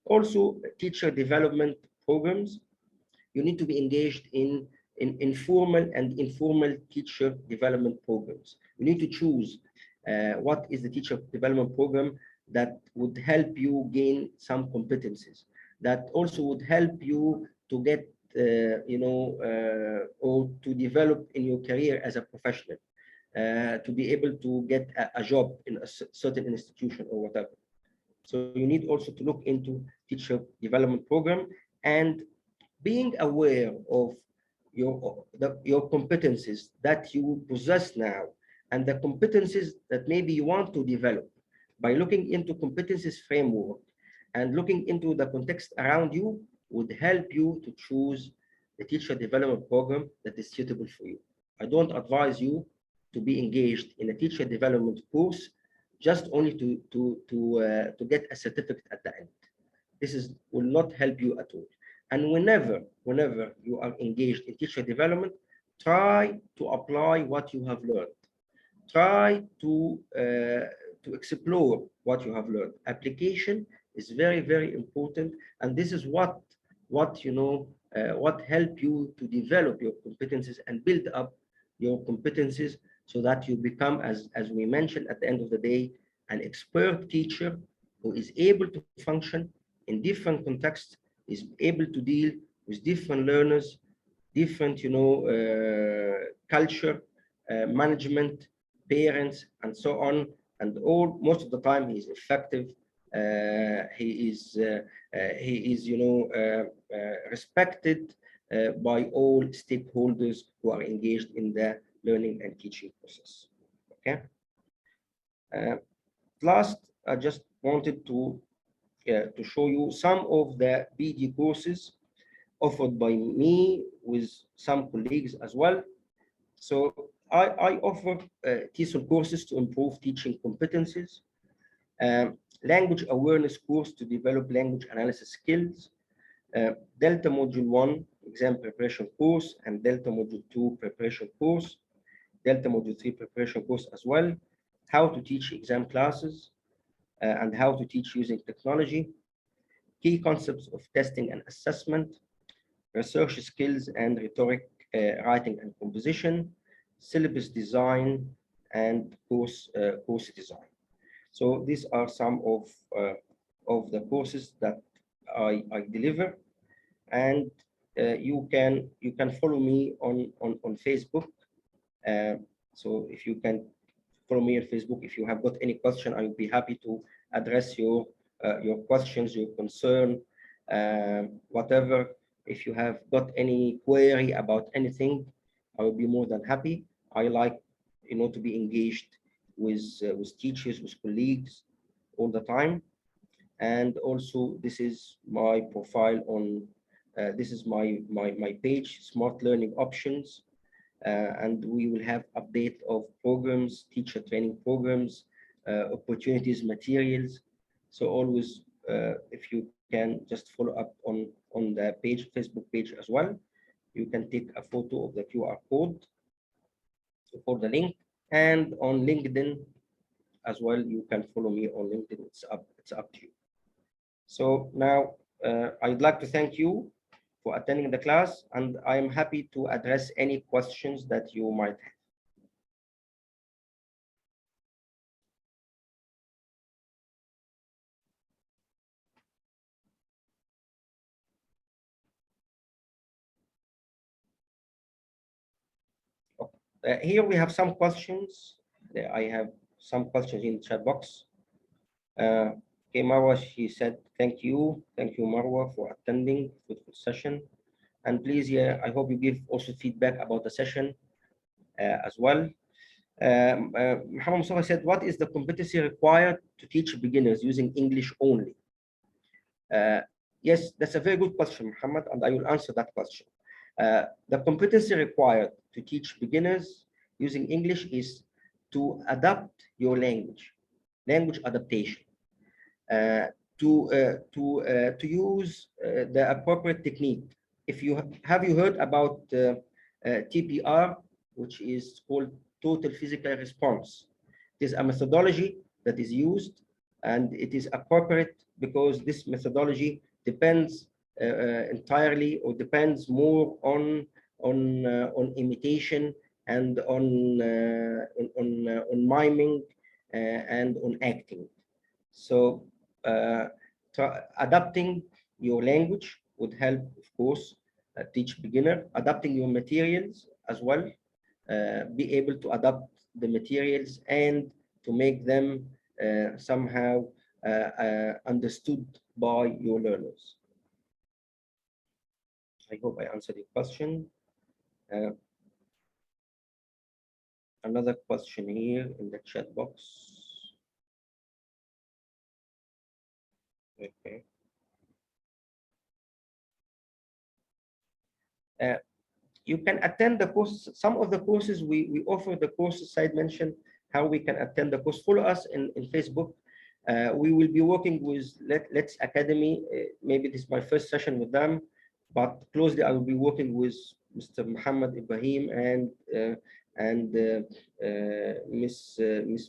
Also, teacher development programs. You need to be engaged in informal and informal teacher development programs. You need to choose what is the teacher development program that would help you gain some competencies, that also would help you to get, or to develop in your career as a professional, to be able to get a job in a certain institution or whatever. So you need also to look into teacher development program and being aware of your competencies that you possess now and the competencies that maybe you want to develop. By looking into competencies framework and looking into the context around you would help you to choose the teacher development program that is suitable for you. I don't advise you to be engaged in a teacher development course just only to get a certificate at the end. This will not help you at all. And whenever you are engaged in teacher development, try to apply what you have learned. Try to explore what you have learned. Application is very, very important, and this is what help you to develop your competencies and build up your competencies so that you become, as we mentioned at the end of the day, an expert teacher who is able to function in different contexts, is able to deal with different learners, different, culture, management, parents, and so on. And all most of the time, he is effective. He is, respected by all stakeholders who are engaged in the learning and teaching process. Okay. Last, I just wanted to show you some of the BD courses offered by me with some colleagues as well. So I offer TESOL courses to improve teaching competencies, language awareness course to develop language analysis skills, Delta Module 1 exam preparation course, and Delta Module 2 preparation course, Delta Module 3 preparation course as well, how to teach exam classes, and how to teach using technology, key concepts of testing and assessment, research skills and rhetoric, writing and composition, syllabus design, and course design. So these are some of the courses that I deliver, and you can follow me on Facebook. So if you can follow me on Facebook, if you have got any question, I will be happy to address your questions, your concern, whatever. If you have got any query about anything, I will be more than happy. I like, to be engaged with teachers, with colleagues all the time. And also, this is my profile on, this is my page, Smart Learning Options. And we will have update of programs, teacher training programs, opportunities, materials. So always, if you can just follow up on the page, Facebook page as well. You can take a photo of the QR code for the link, and on LinkedIn as well. You can follow me on LinkedIn. It's up to you. So now I'd like to thank you for attending the class, and I am happy to address any questions that you might have. Here we have some questions. I have some questions in the chat box. Okay, Marwa, she said, thank you, Marwa, for attending the session. And please, I hope you give also feedback about the session as well. Muhammad Mustafa said, what is the competency required to teach beginners using English only? Yes, that's a very good question, Muhammad, and I will answer that question. The competency required to teach beginners using English is to adapt your language adaptation, to use the appropriate technique. If you have you heard about TPR, which is called total physical response. It is a methodology that is used, and it is appropriate because this methodology depends entirely, or depends more on imitation and on miming and on acting. So adapting your language would help, of course, teach beginner. Adapting your materials as well, be able to adapt the materials and to make them somehow understood by your learners. I hope I answered your question. Another question here in the chat box. Okay. You can attend the course. Some of the courses we offer the courses side mentioned how we can attend the course. Follow us in Facebook. We will be working with Let's Academy. Maybe this is my first session with them, but closely I will be working with Mr. Muhammad Ibrahim and Miss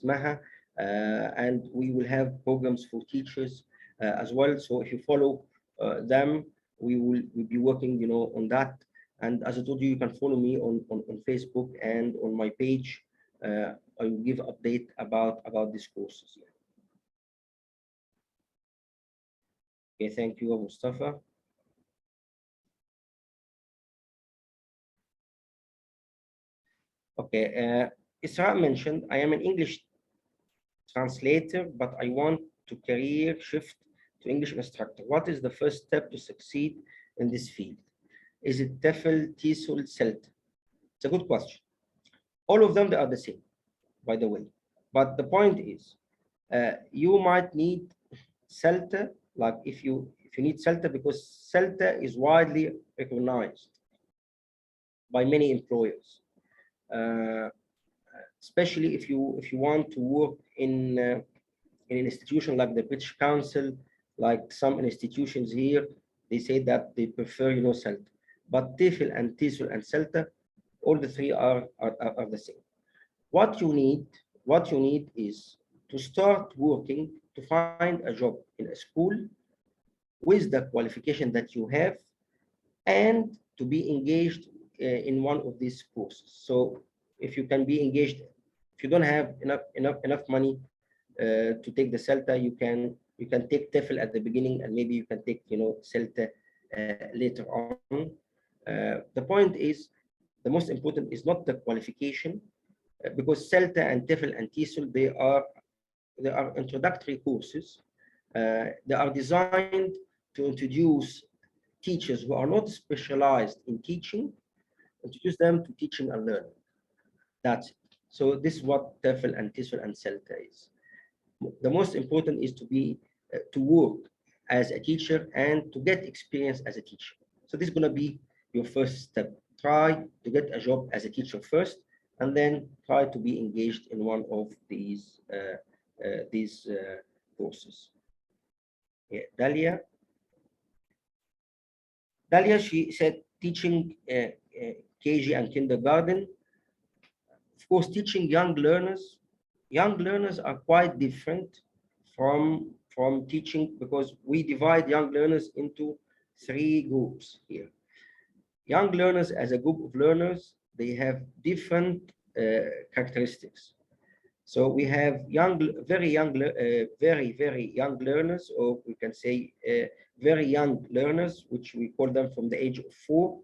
Maha, and we will have programs for teachers as well. So if you follow them, we'll be working, on that. And as I told you, you can follow me on Facebook and on my page. I will give update about these courses. Okay, thank you, Mustafa. Okay, Isra mentioned, I am an English translator, but I want to career shift to English instructor. What is the first step to succeed in this field? Is it TEFL, TESOL, CELT? It's a good question. All of them, they are the same, by the way. But the point is, you might need CELTA, like if you need CELTA, because CELTA is widely recognized by many employers, especially if you want to work in an institution like the British Council, like some institutions here, they say that they prefer, CELTA. But TEFL and TESOL and CELTA, all the three are the same. What you need is to start working to find a job in a school with the qualification that you have, and to be engaged in one of these courses. So if you can be engaged, if you don't have enough money to take the CELTA, you can take TEFL at the beginning, and maybe you can take CELTA later on. The point is, the most important is not the qualification, because CELTA and TEFL and TESOL, they are introductory courses. They are designed to introduce teachers who are not specialized in teaching, introduce them to teaching and learning. That's it. So this is what TEFL and TESOL and CELTA is. The most important is to work as a teacher and to get experience as a teacher. So this is going to be your first step. Try to get a job as a teacher first, and then try to be engaged in one of these courses. Yeah, Dalia, she said teaching KG and kindergarten. Of course, teaching young learners are quite different from teaching, because we divide young learners into 3 groups here. Young learners, as a group of learners, they have different characteristics. So we have very young learners, or we can say very young learners, which we call them from the age of 4,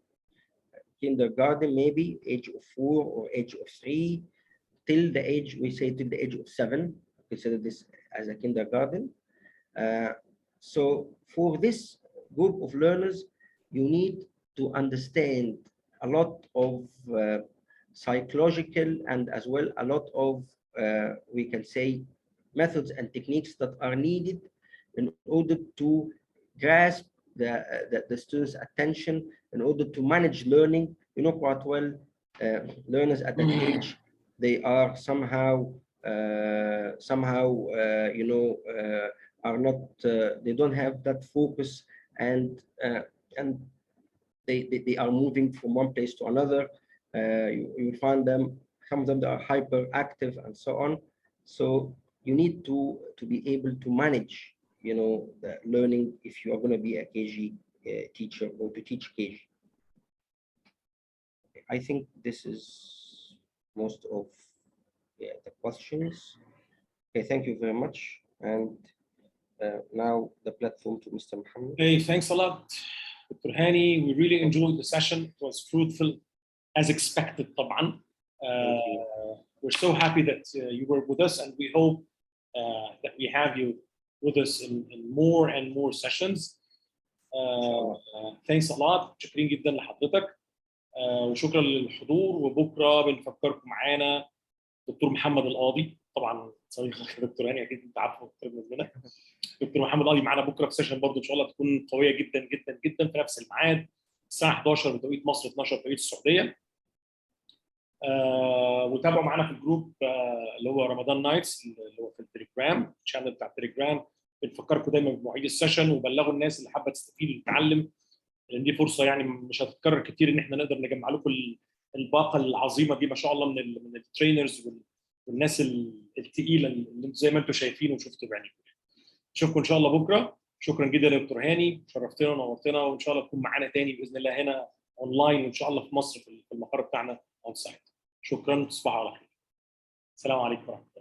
kindergarten maybe, age of 4 or age of 3, till the age, we say till the age of 7, consider this as a kindergarten. So for this group of learners, you need to understand a lot of psychological, and as well a lot of we can say methods and techniques that are needed in order to grasp the students' attention, in order to manage learning. You know quite well, learners at that age, they are somehow are not, they don't have that focus, and they are moving from one place to another. You find them, some of them are hyperactive and so on. So you need to be able to manage, the learning, if you are going to be a KG teacher or to teach KG. I think this is most of the questions. Okay, thank you very much. And now the platform to Mr. Muhammad. Hey, thanks a lot, Dr. Hani. We really enjoyed the session. It was fruitful, as expected, طبعا. We're so happy that you were with us, and we hope that we have you with us in more and more sessions. Thanks a lot. شكرين جدا لحضرتك. وشكرا للحضور. وبكره بنفكركم معانا دكتور محمد القاضي، طبعا صديقك دكتور هاني اكيد انت عارفه اكتر مننا. دكتور محمد القاضي معانا بكره في سيشن برضه ان شاء الله تكون قويه جدا جدا جدا في نفس الميعاد الساعه 11 بتوقيت مصر، 12 بتوقيت السعوديه. وتابعوا معانا في الجروب اللي هو رمضان نايتس، اللي هو في التليجرام، الشانل بتاع التليجرام. بنفكركم دايما بمواعيد السيشن، وبلغوا الناس اللي حابه تستفيد وتتعلم، لان دي فرصه يعني مش هتتكرر كتير ان احنا نقدر نجمع لكم الباقه العظيمه دي ما شاء الله من الترينرز والناس الثقيله اللي زي ما انتم شايفين وشفتوا بعينيكم. اشوفكم ان شاء الله بكره. شكرا جدا يا دكتور هاني، شرفتنا ونورتنا، وان شاء الله تكون معانا تاني باذن الله هنا اونلاين، وان شاء الله في مصر في المقر بتاعنا اون سايت. شكرا، تصبحوا على خير. السلام عليكم ورحمه الله.